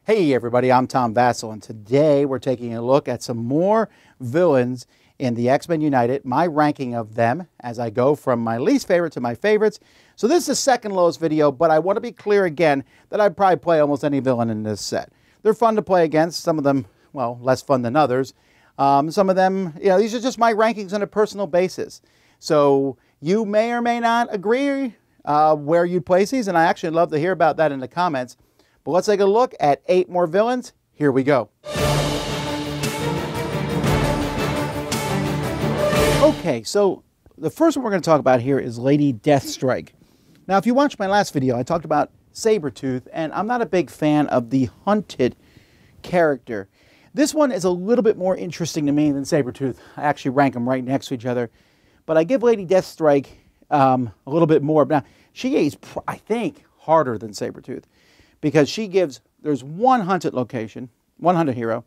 Hey everybody, I'm Tom Vasel, and today we're taking a look at some more villains in the X-Men United, my ranking of them as I go from my least favorite to my favorites. So this is the second lowest video, but I want to be clear again that I'd probably play almost any villain in this set. They're fun to play against, some of them, well, less fun than others. Some of them, these are just my rankings on a personal basis. So you may or may not agree where you'd place these, and I actually love to hear about that in the comments. But let's take a look at 8 more villains. Here we go. Okay, so the first one we're going to talk about here is Lady Deathstrike. Now, if you watched my last video, I talked about Sabretooth, and I'm not a big fan of the hunted character. This one is a little bit more interesting to me than Sabretooth. I actually rank them right next to each other. But I give Lady Deathstrike a little bit more. Now, she is, I think, harder than Sabretooth. Because she gives, there's one hunted location, one hunted hero,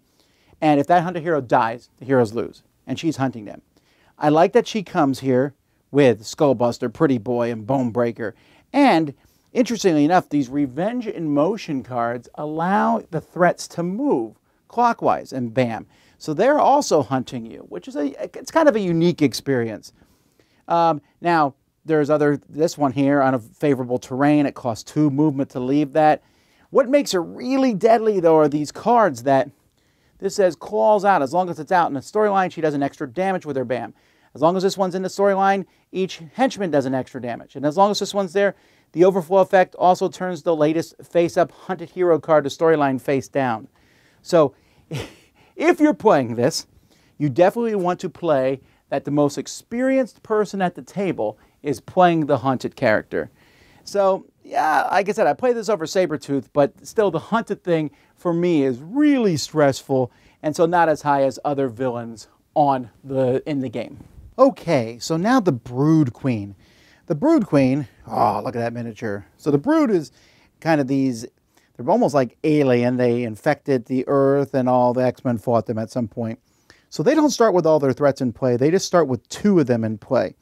and if that hunted hero dies, the heroes lose, and she's hunting them. I like that she comes here with Skullbuster, Pretty Boy, and Bonebreaker, and interestingly enough, these Revenge in Motion cards allow the threats to move clockwise, and bam. So they're also hunting you, which is it's kind of a unique experience. Now, there's this one here on a favorable terrain, it costs 2 movement to leave that. What makes it really deadly, though, are these cards that this says claws out. As long as it's out in the storyline, she does an extra damage with her BAM. As long as this one's in the storyline, each henchman does an extra damage. And as long as this one's there, the overflow effect also turns the latest face-up hunted hero card to storyline face down. So if you're playing this, you definitely want to play that the most experienced person at the table is playing the hunted character. So, yeah, like I said, I play this over Sabretooth, but still the hunted thing for me is really stressful, and so not as high as other villains in the game. Okay, so now the Brood Queen. The Brood Queen, oh, look at that miniature. So the Brood is kind of they're almost like alien. They infected the Earth, and all the X-Men fought them at some point. So they don't start with all their threats in play. They just start with 2 of them in play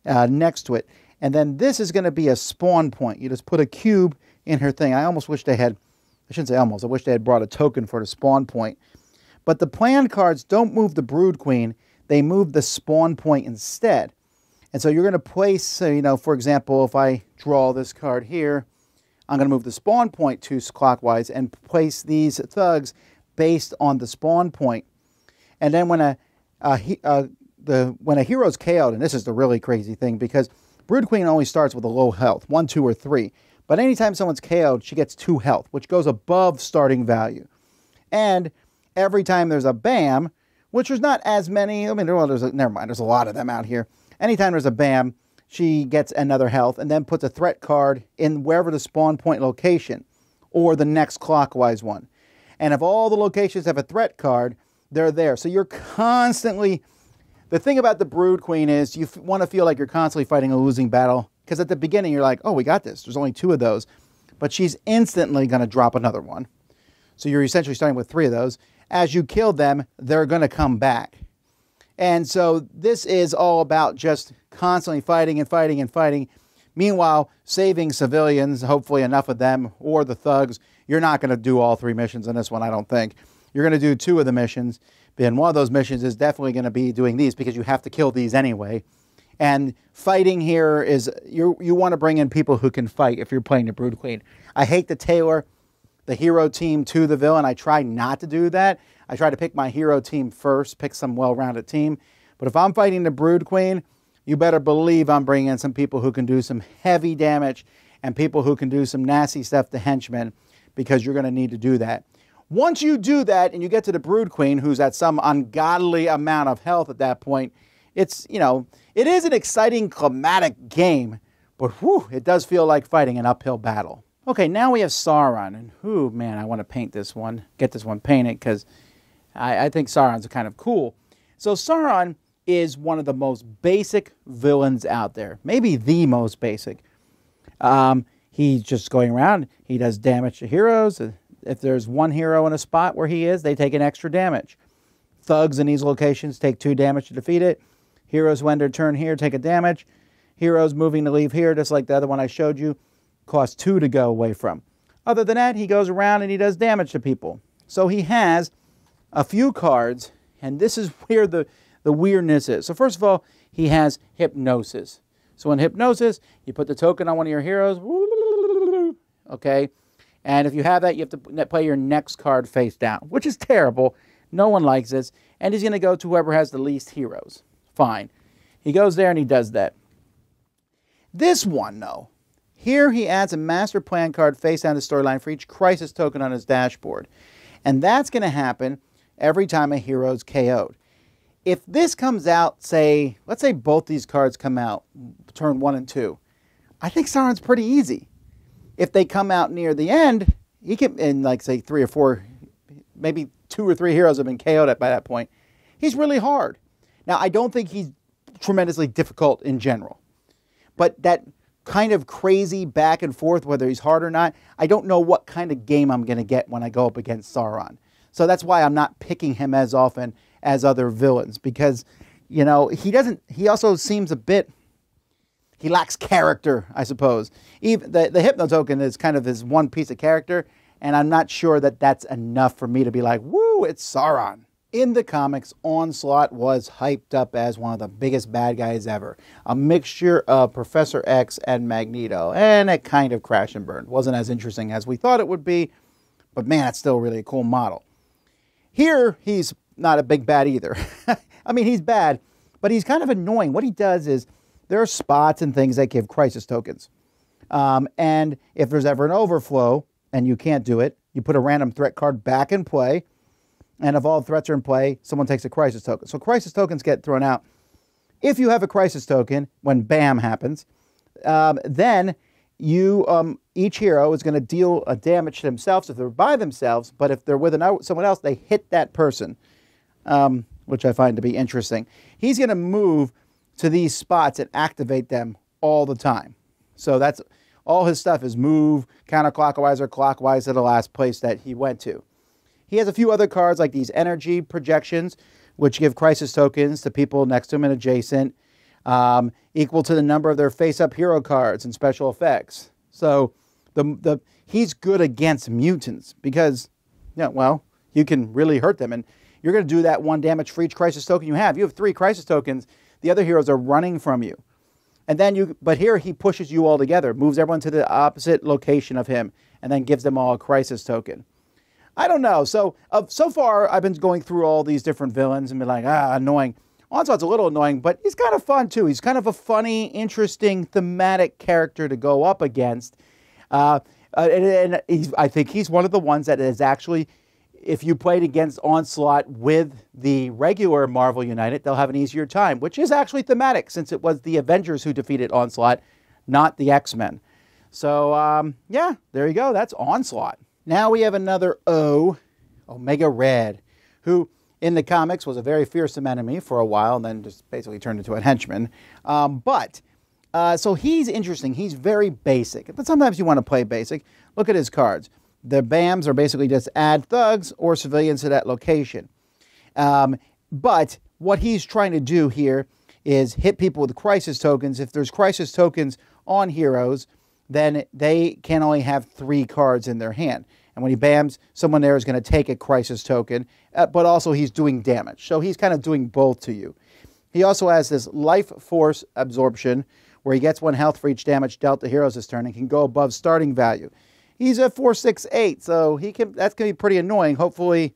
next to it. And then this is going to be a spawn point. You just put a cube in her thing. I almost wish they had, I shouldn't say almost, I wish they had brought a token for the spawn point. But the plan cards don't move the Brood Queen. They move the spawn point instead. And so you're going to place, for example, if I draw this card here, I'm going to move the spawn point 2 clockwise and place these thugs based on the spawn point. And then when a hero's KO'd, and this is the really crazy thing, because Brood Queen only starts with a low health, 1, 2, or 3. But anytime someone's KO'd, she gets 2 health, which goes above starting value. And every time there's a BAM, which there's not as many, never mind, there's a lot of them out here. Anytime there's a BAM, she gets another health and then puts a threat card in wherever the spawn point location or the next clockwise one. And if all the locations have a threat card, they're there. So you're constantly... The thing about the Brood Queen is you want to feel like you're constantly fighting a losing battle, because at the beginning you're like, oh, we got this. There's only 2 of those. But she's instantly going to drop another one. So you're essentially starting with 3 of those. As you kill them, they're going to come back. And so this is all about just constantly fighting and fighting and fighting. Meanwhile, saving civilians, hopefully enough of them, or the thugs. You're not going to do all 3 missions in this one, I don't think. You're going to do 2 of the missions. And one of those missions is definitely going to be doing these, because you have to kill these anyway. And fighting here is, you want to bring in people who can fight if you're playing the Brood Queen. I hate to tailor the hero team to the villain. I try not to do that. I try to pick my hero team first, pick some well-rounded team. But if I'm fighting the Brood Queen, you better believe I'm bringing in some people who can do some heavy damage and people who can do some nasty stuff to henchmen, because you're going to need to do that. Once you do that and you get to the Brood Queen, who's at some ungodly amount of health at that point, it's, it is an exciting, climatic game, but whew, it does feel like fighting an uphill battle. Okay, now we have Sauron, and man, I want to paint this one, get this one painted, because I think Sauron's kind of cool. So Sauron is one of the most basic villains out there, maybe the most basic. He's just going around, he does damage to heroes. If there's one hero in a spot where he is, they take an extra damage. Thugs in these locations take 2 damage to defeat it. Heroes, when their turn here, take a damage. Heroes moving to leave here, just like the other one I showed you, cost 2 to go away from. Other than that, he goes around and he does damage to people. So he has a few cards, and this is where the weirdness is. So first of all, he has Hypnosis. So in Hypnosis, you put the token on one of your heroes, okay? And if you have that, you have to play your next card face down, which is terrible. No one likes this. And he's going to go to whoever has the least heroes. Fine. He goes there and he does that. This one, though, here he adds a Master Plan card face down the storyline for each Crisis token on his dashboard. And that's going to happen every time a hero's KO'd. If this comes out, say, let's say both these cards come out, turn 1 and 2, I think Sauron's pretty easy. If they come out near the end, he can, in like say 3 or 4, maybe 2 or 3 heroes have been KO'd by that point. He's really hard. Now, I don't think he's tremendously difficult in general. But that kind of crazy back and forth, whether he's hard or not, I don't know what kind of game I'm going to get when I go up against Sauron. So that's why I'm not picking him as often as other villains, because, you know, he also seems a bit, he lacks character, I suppose. Even the Hypno token is kind of his one piece of character, and I'm not sure that that's enough for me to be like, woo, it's Sauron. In the comics, Onslaught was hyped up as one of the biggest bad guys ever. A mixture of Professor X and Magneto, and it kind of crashed and burned. Wasn't as interesting as we thought it would be, but man, it's still really a cool model. Here, he's not a big bad either. I mean, he's bad, but he's kind of annoying. What he does is, there are spots and things that give crisis tokens. And if there's ever an overflow, and you can't do it, you put a random threat card back in play, and if all threats are in play, someone takes a crisis token. So crisis tokens get thrown out. If you have a crisis token, when BAM happens, then you each hero is going to deal a damage to themselves if they're by themselves, but if they're with someone else, they hit that person, which I find to be interesting. He's going to move to these spots and activate them all the time. So that's all his stuff is move counterclockwise or clockwise to the last place that he went to. He has a few other cards like these energy projections, which give crisis tokens to people next to him and adjacent, equal to the number of their face-up hero cards and special effects. So he's good against mutants because, yeah, well, you can really hurt them. And you're going to do that 1 damage for each crisis token you have. You have 3 crisis tokens. The other heroes are running from you. And then but here he pushes you all together, moves everyone to the opposite location of him, and then gives them all a crisis token. I don't know. So far, I've been going through all these different villains and been like, annoying. Onslaught's a little annoying, but he's kind of fun, too. He's kind of a funny, interesting, thematic character to go up against. I think he's one of the ones that is actually, if you played against Onslaught with the regular Marvel United, they'll have an easier time, which is actually thematic, since it was the Avengers who defeated Onslaught, not the X-Men. So, yeah, there you go. That's Onslaught. Now we have another Omega Red, who in the comics was a very fearsome enemy for a while and then just basically turned into a henchman. So he's interesting. He's very basic. But sometimes you want to play basic. Look at his cards. The BAMs are basically just add thugs or civilians to that location. But what he's trying to do here is hit people with crisis tokens. If there's crisis tokens on heroes, then they can only have 3 cards in their hand. And when he BAMs, someone there is going to take a crisis token, but also he's doing damage. So he's kind of doing both to you. He also has this life force absorption, where he gets 1 health for each damage dealt to heroes this turn and can go above starting value. He's a 4/6/8, so that's going to be pretty annoying. Hopefully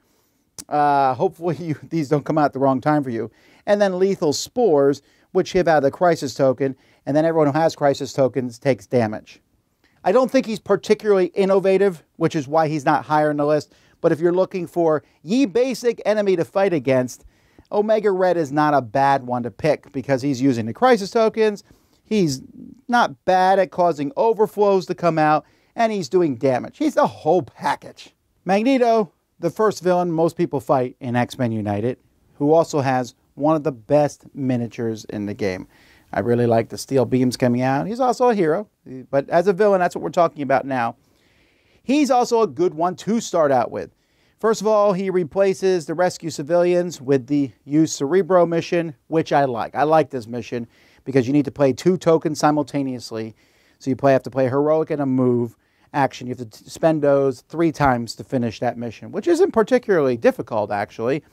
these don't come out at the wrong time for you. And then lethal spores, which give out the crisis token, and then everyone who has crisis tokens takes damage. I don't think he's particularly innovative, which is why he's not higher in the list. But if you're looking for ye basic enemy to fight against, Omega Red is not a bad one to pick because he's using the crisis tokens. He's not bad at causing overflows to come out, and he's doing damage. He's the whole package. Magneto, the first villain most people fight in X-Men United, who also has one of the best miniatures in the game. I really like the steel beams coming out. He's also a hero, but as a villain, that's what we're talking about now. He's also a good one to start out with. First of all, he replaces the rescue civilians with the use Cerebro mission, which I like. I like this mission because you need to play 2 tokens simultaneously. So you have to play heroic and a move, action. You have to spend those 3 times to finish that mission, which isn't particularly difficult, actually.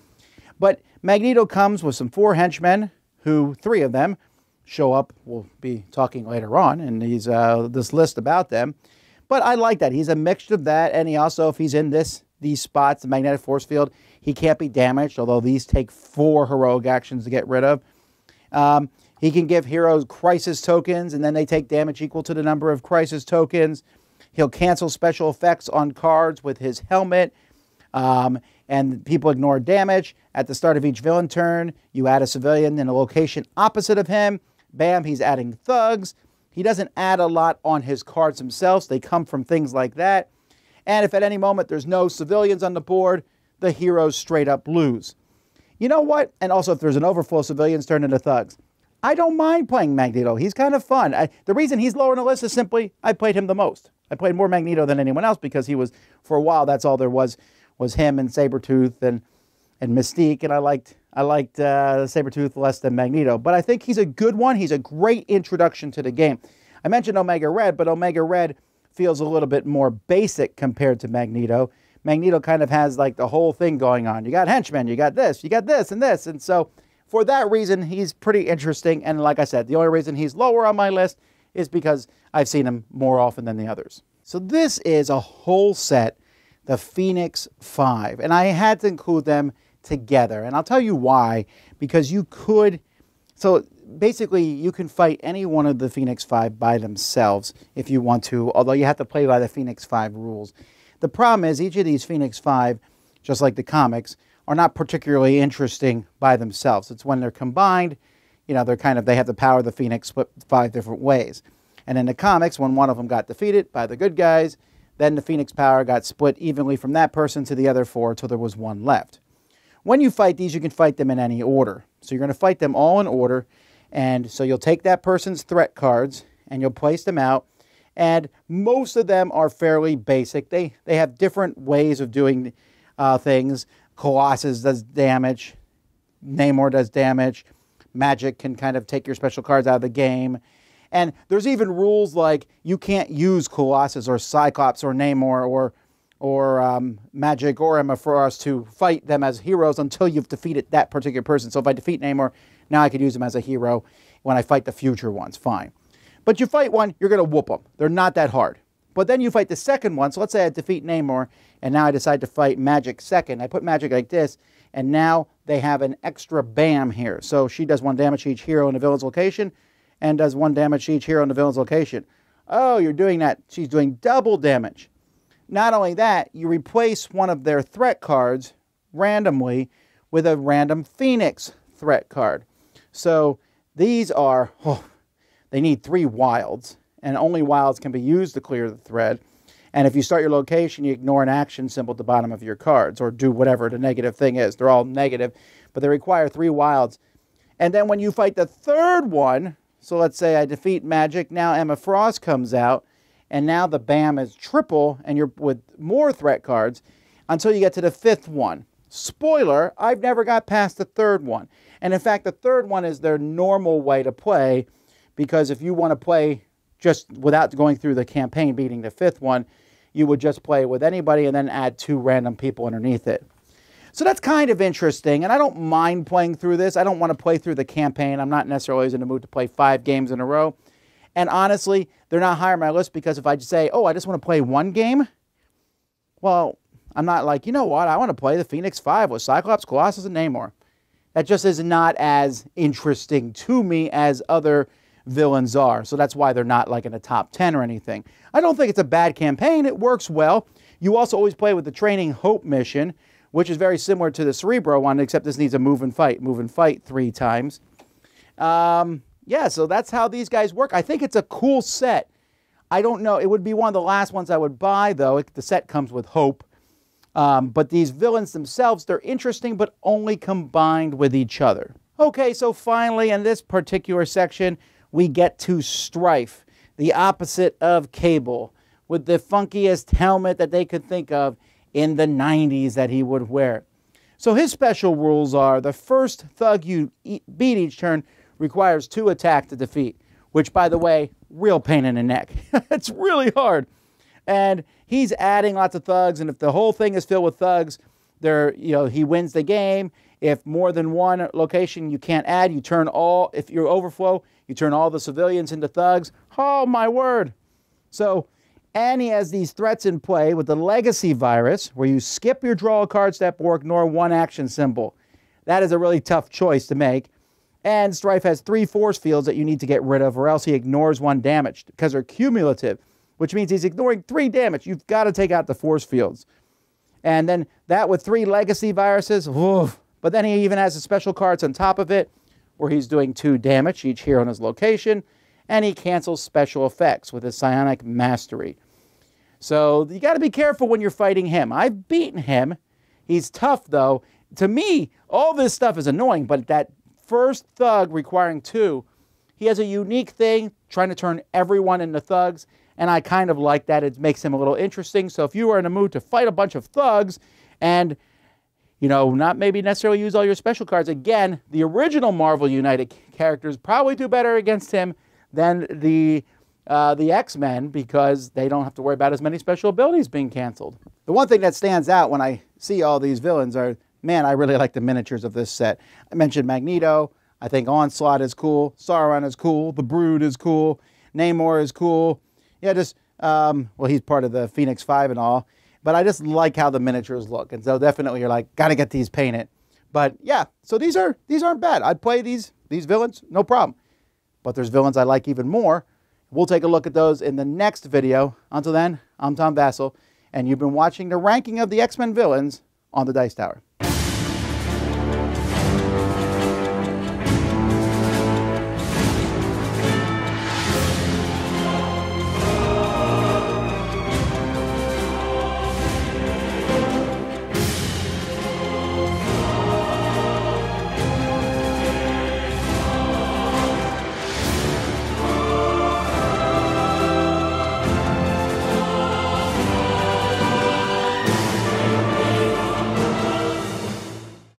But Magneto comes with some 4 henchmen, who 3 of them show up. We'll be talking later on in these this list about them. But I like that. He's a mixture of that, and he also, if he's in these spots, the magnetic force field, he can't be damaged, although these take 4 heroic actions to get rid of. He can give heroes crisis tokens, and then they take damage equal to the number of crisis tokens. He'll cancel special effects on cards with his helmet, and people ignore damage. At the start of each villain turn, you add a civilian in a location opposite of him. Bam, he's adding thugs. He doesn't add a lot on his cards themselves. They come from things like that. And if at any moment there's no civilians on the board, the heroes straight up lose. You know what? And also, if there's an overflow, civilians turn into thugs. I don't mind playing Magneto. He's kind of fun. The reason he's lower in the list is simply I played him the most. I played more Magneto than anyone else because he was, for a while, that's all there was him and Sabretooth and Mystique, and I liked Sabretooth less than Magneto. But I think he's a good one. He's a great introduction to the game. I mentioned Omega Red, but Omega Red feels a little bit more basic compared to Magneto. Magneto kind of has like the whole thing going on. You got henchmen, you got this, and this. And so for that reason, he's pretty interesting. And like I said, the only reason he's lower on my list is because I've seen him more often than the others. So this is a whole set, the Phoenix 5. And I had to include them together. And I'll tell you why. Because you could... So basically, you can fight any one of the Phoenix 5 by themselves if you want to, although you have to play by the Phoenix 5 rules. The problem is each of these Phoenix 5, just like the comics, are not particularly interesting by themselves. It's when they're combined, you know, they have the power of the Phoenix split 5 different ways. And in the comics, when one of them got defeated by the good guys, then the Phoenix power got split evenly from that person to the other 4 until there was 1 left. When you fight these, you can fight them in any order. So you're going to fight them all in order. And so you'll take that person's threat cards and you'll place them out. And most of them are fairly basic. They have different ways of doing things. Colossus does damage. Namor does damage. Magic can kind of take your special cards out of the game. And there's even rules like you can't use Colossus or Cyclops or Namor or Magic or Emma Frost to fight them as heroes until you've defeated that particular person. So if I defeat Namor, now I could use him as a hero when I fight the future ones. Fine. But you fight one, you're going to whoop them. They're not that hard. But then you fight the second one. So let's say I defeat Namor, and now I decide to fight Magic second. I put Magic like this, and now they have an extra BAM here. So she does 1 damage to each hero in the villain's location, and does 1 damage to each hero in the villain's location. Oh, you're doing that. She's doing double damage. Not only that, you replace one of their threat cards randomly with a random Phoenix threat card. So these are, they need 3 wilds, and only wilds can be used to clear the thread. And if you start your location, you ignore an action symbol at the bottom of your cards, or do whatever the negative thing is. They're all negative, but they require 3 wilds. And then when you fight the third one, so let's say I defeat Magic, now Emma Frost comes out, and now the BAM is triple, and you're with more threat cards, until you get to the 5th one. Spoiler, I've never got past the 3rd one. And in fact, the 3rd one is their normal way to play, because if you want to play just without going through the campaign beating the 5th one, you would just play with anybody and then add 2 random people underneath it. So that's kind of interesting, and I don't mind playing through this. I don't want to play through the campaign. I'm not necessarily always in the mood to play 5 games in a row. And honestly, they're not higher on my list because if I just say, oh, I just want to play 1 game, well, I'm not like, you know what, I want to play the Phoenix 5 with Cyclops, Colossus, and Namor. That just is not as interesting to me as other villains are. So that's why they're not like in the top 10 or anything. I don't think it's a bad campaign. It works well. You also always play with the Training Hope mission, which is very similar to the Cerebro one, except this needs a move and fight 3 times. Yeah, so that's how these guys work. I think it's a cool set. I don't know. It would be one of the last ones I would buy, though. The set comes with Hope. But these villains themselves, they're interesting, but only combined with each other. Okay, so finally, in this particular section, we get to Strife, the opposite of Cable, with the funkiest helmet that they could think of in the 90s that he would wear. So his special rules are the first thug you beat each turn requires 2 attack to defeat, which, by the way, real pain in the neck. It's really hard. And he's adding lots of thugs, and if the whole thing is filled with thugs, he wins the game. If more than one location you can't add, if you're overflow, you turn all the civilians into thugs. Oh, my word. So, and he has these threats in play with the legacy virus, where you skip your draw a card step or ignore one action symbol. That is a really tough choice to make. And Strife has 3 force fields that you need to get rid of, or else he ignores 1 damage, because they're cumulative, which means he's ignoring 3 damage. You've got to take out the force fields. And then that with 3 legacy viruses, oof. But then he even has the special cards on top of it, where he's doing 2 damage each hero on his location, and he cancels special effects with his psionic mastery. So you got to be careful when you're fighting him. I've beaten him. He's tough, though. To me, all this stuff is annoying, but that first thug requiring 2, he has a unique thing, trying to turn everyone into thugs, and I kind of like that. It makes him a little interesting. So if you are in a mood to fight a bunch of thugs and, not maybe necessarily use all your special cards, again, the original Marvel United characters probably do better against him than the X-Men, because they don't have to worry about as many special abilities being canceled. The one thing that stands out when I see all these villains are, man, I really like the miniatures of this set. I mentioned Magneto. I think Onslaught is cool. Sauron is cool. The Brood is cool. Namor is cool. Yeah, he's part of the Phoenix 5 and all. But I just like how the miniatures look. And so definitely you're like, got to get these painted. But yeah, so these aren't bad. I'd play these villains, no problem. But there's villains I like even more. We'll take a look at those in the next video. Until then, I'm Tom Vasel, and you've been watching the ranking of the X-Men villains on the Dice Tower.